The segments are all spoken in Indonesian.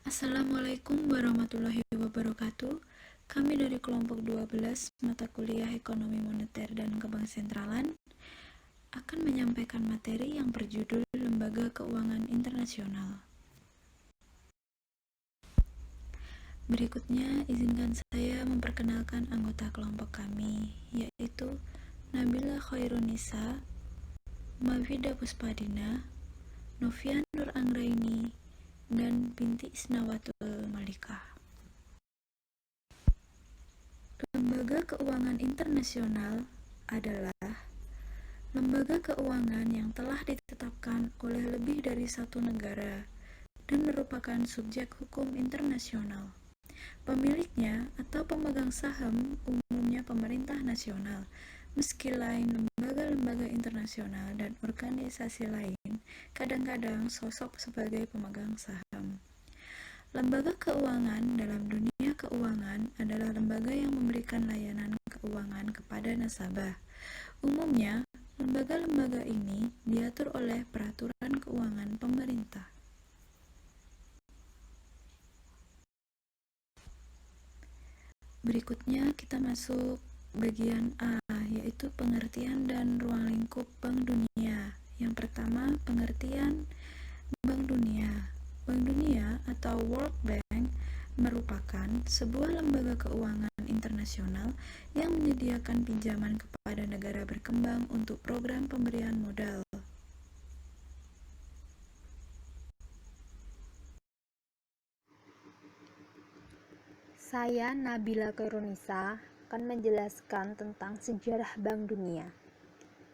Assalamualaikum warahmatullahi wabarakatuh. Kami dari kelompok 12 mata kuliah Ekonomi Moneter dan Kebang Sentralan akan menyampaikan materi yang berjudul Lembaga Keuangan Internasional. Berikutnya, izinkan saya memperkenalkan anggota kelompok kami, yaitu Nabila Khairunisa, Mafida Puspadina, Novia Nur Anggraini, dan Binti Isnawatul Malikah. Lembaga Keuangan Internasional adalah lembaga keuangan yang telah ditetapkan oleh lebih dari satu negara dan merupakan subjek hukum internasional. Pemiliknya atau pemegang saham umumnya pemerintah nasional, meski lain lembaga-lembaga internasional dan organisasi lain kadang-kadang sosok sebagai pemegang saham. Lembaga keuangan dalam dunia keuangan adalah lembaga yang memberikan layanan keuangan kepada nasabah. Umumnya, lembaga-lembaga ini diatur oleh peraturan keuangan pemerintah. Berikutnya kita masuk bagian A, yaitu pengertian dan ruang lingkup Bank Dunia. Yang pertama, pengertian Bank Dunia. Bank Dunia atau World Bank merupakan sebuah lembaga keuangan internasional yang menyediakan pinjaman kepada negara berkembang untuk program pemberian modal. Saya Nabila Khairunisa akan menjelaskan tentang sejarah Bank Dunia.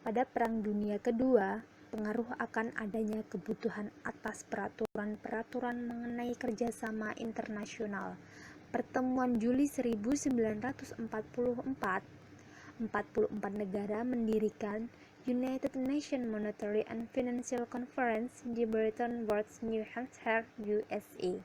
Pada Perang Dunia Kedua, pengaruh akan adanya kebutuhan atas peraturan-peraturan mengenai kerjasama internasional. Pertemuan Juli 1944, 44 negara mendirikan United Nations Monetary and Financial Conference di Bretton Woods, New Hampshire, USA.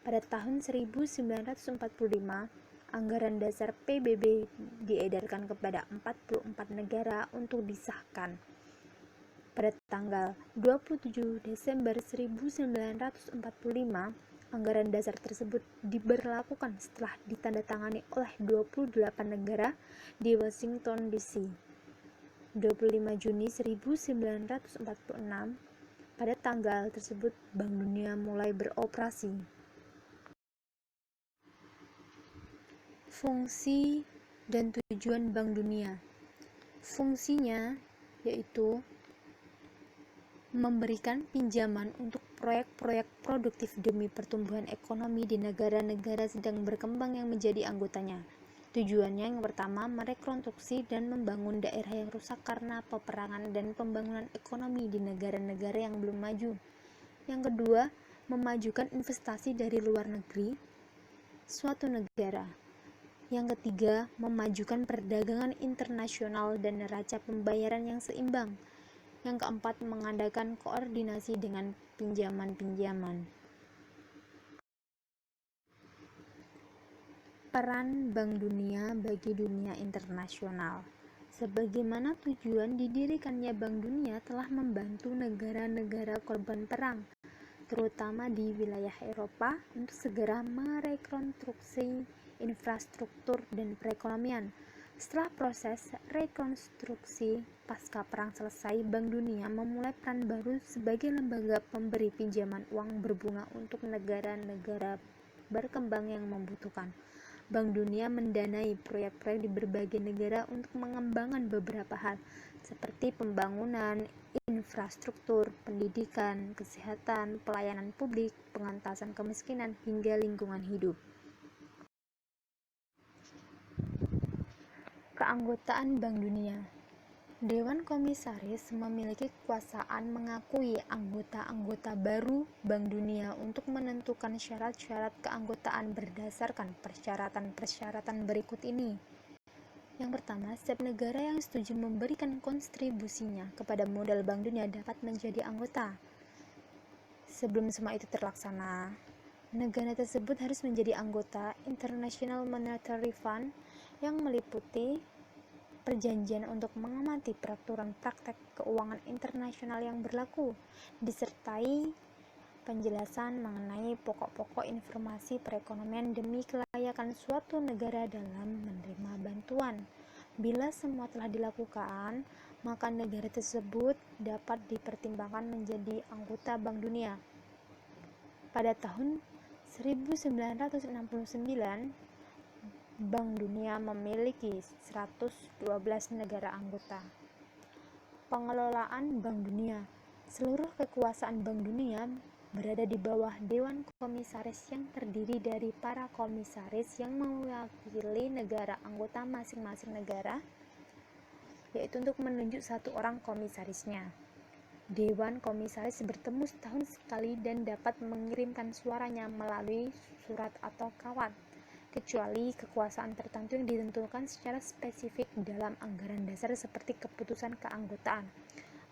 Pada tahun 1945, anggaran dasar PBB diedarkan kepada 44 negara untuk disahkan. Pada tanggal 27 Desember 1945, anggaran dasar tersebut diberlakukan setelah ditandatangani oleh 28 negara di Washington DC. 25 Juni 1946, pada tanggal tersebut Bank Dunia mulai beroperasi. Fungsi dan tujuan Bank Dunia. Fungsinya yaitu memberikan pinjaman untuk proyek-proyek produktif demi pertumbuhan ekonomi di negara-negara sedang berkembang yang menjadi anggotanya. Tujuannya yang pertama, merekonstruksi dan membangun daerah yang rusak karena peperangan dan pembangunan ekonomi di negara-negara yang belum maju. Yang kedua, memajukan investasi dari luar negeri suatu negara. Yang ketiga, memajukan perdagangan internasional dan neraca pembayaran yang seimbang. Yang keempat, mengadakan koordinasi dengan pinjaman-pinjaman. Peran Bank Dunia bagi dunia internasional. Sebagaimana tujuan didirikannya Bank Dunia telah membantu negara-negara korban perang, terutama di wilayah Eropa, untuk segera merekonstruksi infrastruktur dan perekonomian. Setelah proses rekonstruksi pasca perang selesai, Bank Dunia memulai peran baru sebagai lembaga pemberi pinjaman uang berbunga untuk negara-negara berkembang yang membutuhkan. Bank Dunia mendanai proyek-proyek di berbagai negara untuk mengembangkan beberapa hal, seperti pembangunan infrastruktur, pendidikan, kesehatan, pelayanan publik, pengentasan kemiskinan, hingga lingkungan hidup. Keanggotaan Bank Dunia. Dewan Komisaris memiliki kekuasaan mengakui anggota-anggota baru Bank Dunia untuk menentukan syarat-syarat keanggotaan berdasarkan persyaratan-persyaratan berikut ini. Yang pertama, setiap negara yang setuju memberikan kontribusinya kepada modal Bank Dunia dapat menjadi anggota. Sebelum semua itu terlaksana, negara tersebut harus menjadi anggota International Monetary Fund yang meliputi perjanjian untuk mengamati peraturan praktek keuangan internasional yang berlaku, disertai penjelasan mengenai pokok-pokok informasi perekonomian demi kelayakan suatu negara dalam menerima bantuan. Bila semua telah dilakukan, maka negara tersebut dapat dipertimbangkan menjadi anggota Bank Dunia. Pada tahun 1969, Bank Dunia memiliki 112 negara anggota. Pengelolaan Bank Dunia. Seluruh kekuasaan Bank Dunia berada di bawah Dewan Komisaris yang terdiri dari para komisaris yang mewakili negara anggota masing-masing negara, yaitu untuk menunjuk satu orang komisarisnya. Dewan Komisaris bertemu setahun sekali dan dapat mengirimkan suaranya melalui surat atau kawat, kecuali kekuasaan tertentu yang ditentukan secara spesifik dalam anggaran dasar seperti keputusan keanggotaan,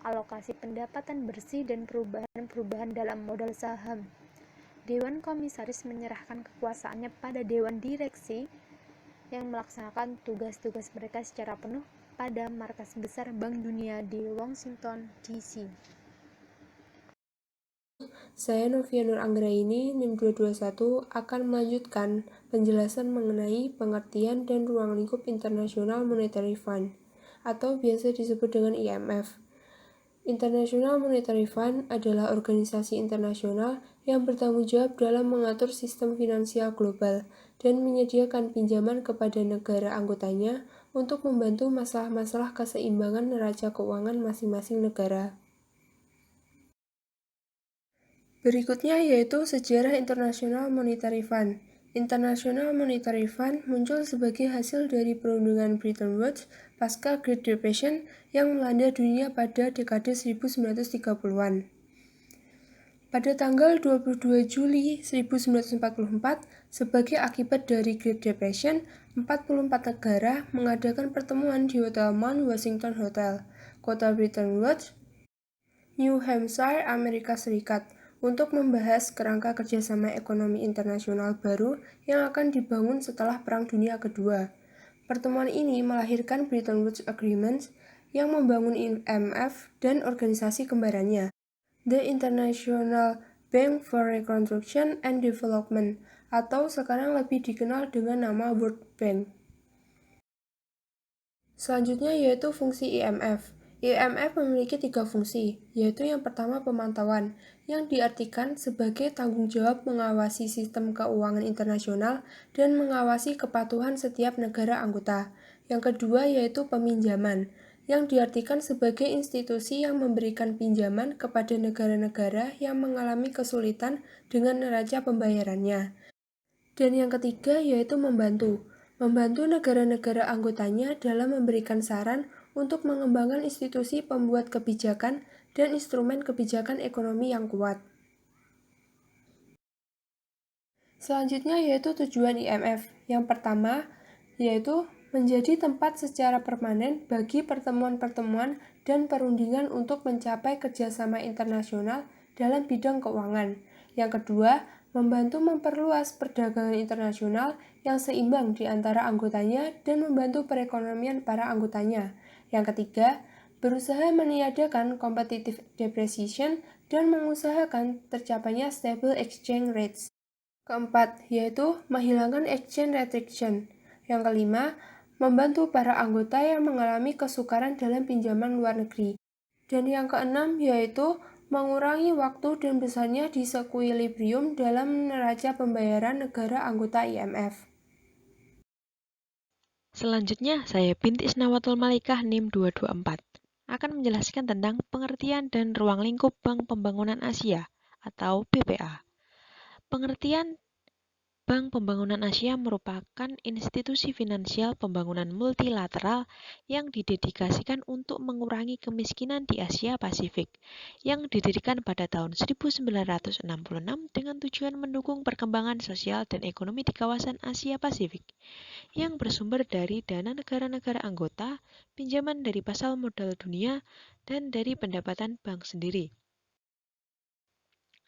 alokasi pendapatan bersih, dan perubahan-perubahan dalam modal saham. Dewan Komisaris menyerahkan kekuasaannya pada Dewan Direksi yang melaksanakan tugas-tugas mereka secara penuh pada markas besar Bank Dunia di Washington, D.C. Saya Novia Nur Anggraini, NIM 221, akan melanjutkan penjelasan mengenai pengertian dan ruang lingkup International Monetary Fund, atau biasa disebut dengan IMF. International Monetary Fund adalah organisasi internasional yang bertanggung jawab dalam mengatur sistem finansial global dan menyediakan pinjaman kepada negara anggotanya untuk membantu masalah-masalah keseimbangan neraca keuangan masing-masing negara. Berikutnya yaitu sejarah International Monetary Fund. International Monetary Fund muncul sebagai hasil dari perundingan Bretton Woods pasca Great Depression yang melanda dunia pada dekade 1930-an. Pada tanggal 22 Juli 1944, sebagai akibat dari Great Depression, 44 negara mengadakan pertemuan di Hotel Mount Washington Hotel, kota Bretton Woods, New Hampshire, Amerika Serikat, untuk membahas kerangka kerjasama ekonomi internasional baru yang akan dibangun setelah Perang Dunia Kedua. Pertemuan ini melahirkan Bretton Woods Agreement yang membangun IMF dan organisasi kembarannya, The International Bank for Reconstruction and Development, atau sekarang lebih dikenal dengan nama World Bank. Selanjutnya yaitu fungsi IMF. IMF memiliki 3 fungsi, yaitu yang pertama pemantauan, yang diartikan sebagai tanggung jawab mengawasi sistem keuangan internasional dan mengawasi kepatuhan setiap negara anggota. Yang kedua yaitu peminjaman, yang diartikan sebagai institusi yang memberikan pinjaman kepada negara-negara yang mengalami kesulitan dengan neraca pembayarannya. Dan yang ketiga yaitu membantu negara-negara anggotanya dalam memberikan saran untuk mengembangkan institusi pembuat kebijakan dan instrumen kebijakan ekonomi yang kuat. Selanjutnya yaitu tujuan IMF. Yang pertama yaitu menjadi tempat secara permanen bagi pertemuan-pertemuan dan perundingan untuk mencapai kerjasama internasional dalam bidang keuangan. Yang kedua, membantu memperluas perdagangan internasional yang seimbang di antara anggotanya dan membantu perekonomian para anggotanya. Yang ketiga, berusaha meniadakan competitive depreciation dan mengusahakan tercapainya stable exchange rates. Keempat, yaitu menghilangkan exchange restriction. Yang kelima, membantu para anggota yang mengalami kesukaran dalam pinjaman luar negeri. Dan yang keenam, yaitu mengurangi waktu dan besarnya disequilibrium dalam neraca pembayaran negara anggota IMF. Selanjutnya, saya Binti Isnawatul Malikah NIM 224 akan menjelaskan tentang pengertian dan ruang lingkup Bank Pembangunan Asia atau BPA. Pengertian Bank Pembangunan Asia merupakan institusi finansial pembangunan multilateral yang didedikasikan untuk mengurangi kemiskinan di Asia Pasifik, yang didirikan pada tahun 1966 dengan tujuan mendukung perkembangan sosial dan ekonomi di kawasan Asia Pasifik, yang bersumber dari dana negara-negara anggota, pinjaman dari pasar modal dunia, dan dari pendapatan bank sendiri.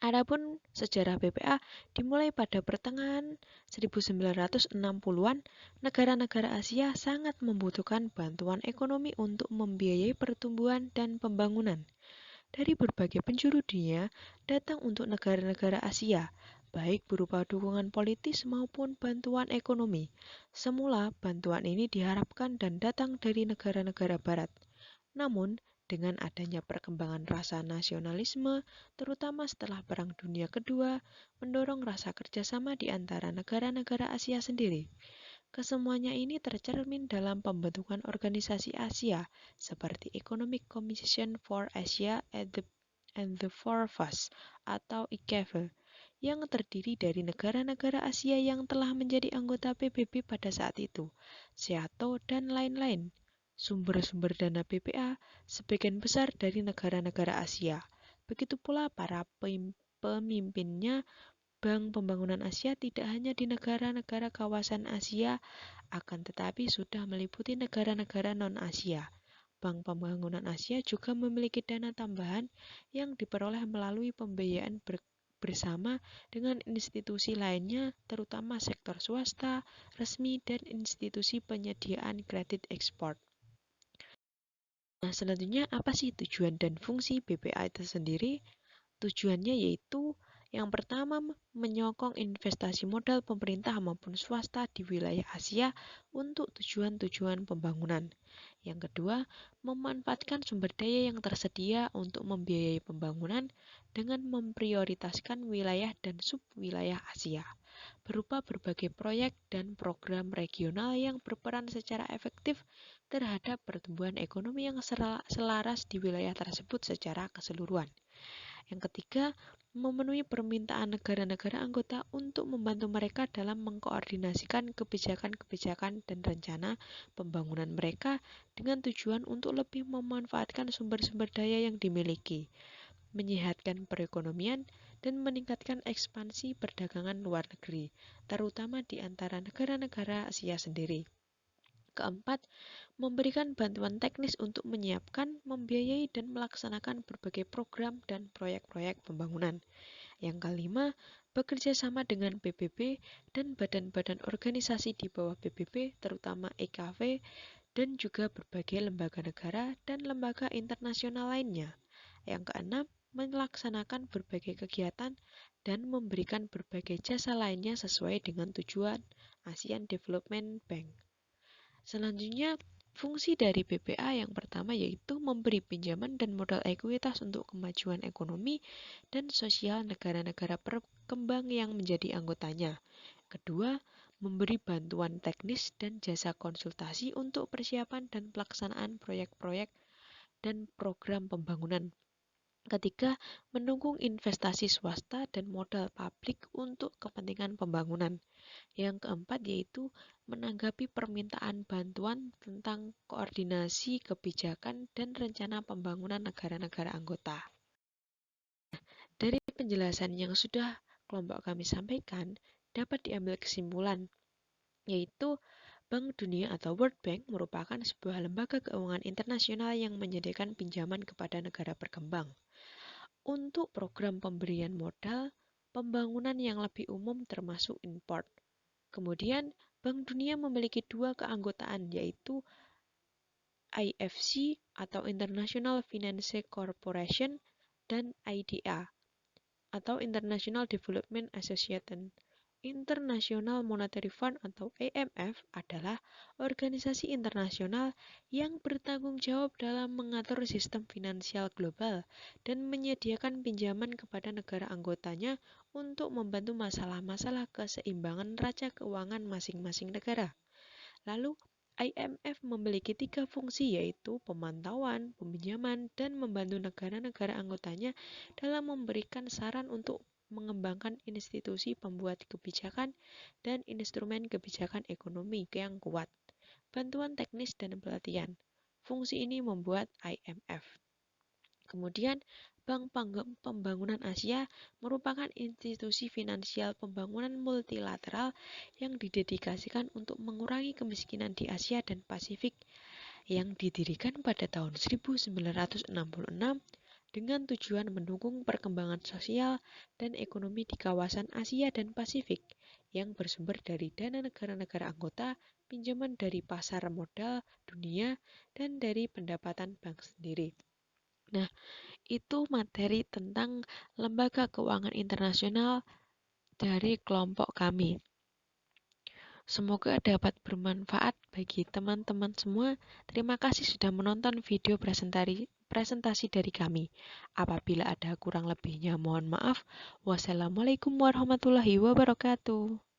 Adapun sejarah BPA dimulai pada pertengahan 1960-an, negara-negara Asia sangat membutuhkan bantuan ekonomi untuk membiayai pertumbuhan dan pembangunan. dari berbagai penjuru dunia datang untuk negara-negara Asia, baik berupa dukungan politis maupun bantuan ekonomi. Semula, bantuan ini diharapkan dan datang dari negara-negara Barat. Namun, dengan adanya perkembangan rasa nasionalisme, terutama setelah Perang Dunia Kedua, mendorong rasa kerjasama di antara negara-negara Asia sendiri. Kesemuanya ini tercermin dalam pembentukan organisasi Asia, seperti Economic Commission for Asia and the Four Fast atau ICAVE, yang terdiri dari negara-negara Asia yang telah menjadi anggota PBB pada saat itu, SEATO, dan lain-lain. Sumber-sumber dana BPA sebagian besar dari negara-negara Asia. Begitu pula para pemimpinnya. Bank Pembangunan Asia tidak hanya di negara-negara kawasan Asia, akan tetapi sudah meliputi negara-negara non-Asia. Bank Pembangunan Asia juga memiliki dana tambahan yang diperoleh melalui pembiayaan bersama dengan institusi lainnya, terutama sektor swasta, resmi, dan institusi penyediaan kredit ekspor. Nah, selanjutnya apa sih tujuan dan fungsi BPA itu sendiri? Tujuannya yaitu yang pertama, menyokong investasi modal pemerintah maupun swasta di wilayah Asia untuk tujuan-tujuan pembangunan. Yang kedua, memanfaatkan sumber daya yang tersedia untuk membiayai pembangunan dengan memprioritaskan wilayah dan subwilayah Asia, berupa berbagai proyek dan program regional yang berperan secara efektif terhadap pertumbuhan ekonomi yang selaras di wilayah tersebut secara keseluruhan. Yang ketiga, memenuhi permintaan negara-negara anggota untuk membantu mereka dalam mengkoordinasikan kebijakan-kebijakan dan rencana pembangunan mereka dengan tujuan untuk lebih memanfaatkan sumber-sumber daya yang dimiliki, menyehatkan perekonomian, dan meningkatkan ekspansi perdagangan luar negeri, terutama di antara negara-negara Asia sendiri. Keempat, memberikan bantuan teknis untuk menyiapkan, membiayai, dan melaksanakan berbagai program dan proyek-proyek pembangunan. Yang kelima, bekerja sama dengan PBB dan badan-badan organisasi di bawah PBB, terutama EKV, dan juga berbagai lembaga negara dan lembaga internasional lainnya. Yang keenam, melaksanakan berbagai kegiatan dan memberikan berbagai jasa lainnya sesuai dengan tujuan ASEAN Development Bank. Selanjutnya, fungsi dari BPA yang pertama yaitu memberi pinjaman dan modal ekuitas untuk kemajuan ekonomi dan sosial negara-negara berkembang yang menjadi anggotanya. Kedua, memberi bantuan teknis dan jasa konsultasi untuk persiapan dan pelaksanaan proyek-proyek dan program pembangunan. Ketiga, mendukung investasi swasta dan modal publik untuk kepentingan pembangunan. Yang keempat yaitu menanggapi permintaan bantuan tentang koordinasi kebijakan dan rencana pembangunan negara-negara anggota. Dari penjelasan yang sudah kelompok kami sampaikan, dapat diambil kesimpulan, yaitu Bank Dunia atau World Bank merupakan sebuah lembaga keuangan internasional yang menyediakan pinjaman kepada negara berkembang untuk program pemberian modal pembangunan yang lebih umum termasuk import. Kemudian, Bank Dunia memiliki dua keanggotaan yaitu IFC atau International Finance Corporation dan IDA atau International Development Association. International Monetary Fund atau IMF adalah organisasi internasional yang bertanggung jawab dalam mengatur sistem finansial global dan menyediakan pinjaman kepada negara anggotanya untuk membantu masalah-masalah keseimbangan neraca keuangan masing-masing negara. Lalu, IMF memiliki 3 fungsi yaitu pemantauan, peminjaman, dan membantu negara-negara anggotanya dalam memberikan saran untuk mengembangkan institusi pembuat kebijakan dan instrumen kebijakan ekonomi yang kuat, bantuan teknis dan pelatihan. Fungsi ini membuat IMF. Kemudian, Bank Pembangunan Asia merupakan institusi finansial pembangunan multilateral yang didedikasikan untuk mengurangi kemiskinan di Asia dan Pasifik yang didirikan pada tahun 1966 dengan tujuan mendukung perkembangan sosial dan ekonomi di kawasan Asia dan Pasifik yang bersumber dari dana negara-negara anggota, pinjaman dari pasar modal dunia, dan dari pendapatan bank sendiri. Nah, itu materi tentang Lembaga Keuangan Internasional dari kelompok kami. Semoga dapat bermanfaat bagi teman-teman semua. Terima kasih sudah menonton video presentasi dari kami. Apabila ada kurang lebihnya, mohon maaf. Wassalamualaikum warahmatullahi wabarakatuh.